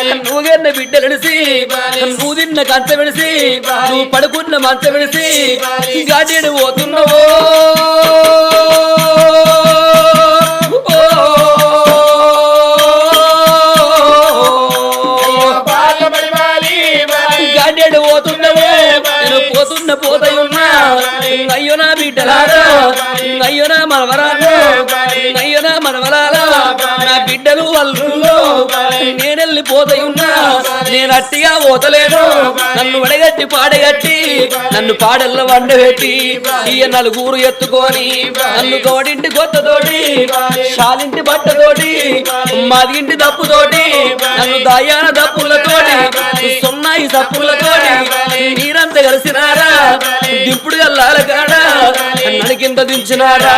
నువ్వుగన్న బిడ్డ విడిసి నువ్వు తిన్న కంచ విడిసి నువ్వు పడుకున్న మంచ విడిసి గాడేడు పోతున్నావో గాడేడు పోతున్నావో నేను పోతున్న పోతయున్నా అయ్యో నా బిడ్డలారా అయ్యో నా మనవరాలు అయ్యో నా మనవరాలా నా బిడ్డలు వాళ్ళు నేనెళ్ళిపోతయున్నా నేను అట్టిగా పోతలేను నన్ను వడగట్టి పాడగట్టి నన్ను పాడల్ల వండబెట్టి ఇయ్య నలుగురు ఎత్తుకొని నన్ను తోడింటి కొత్తతోటి షాలింటి బట్టతోటి మాదింటి దప్పుతోటి నన్ను దాయాన దప్పులతోటి సున్నాయి సప్పులతోటి మీరంతా కలిసినారా దింపుడు గల్లాల కాడా నడికింద దించినారా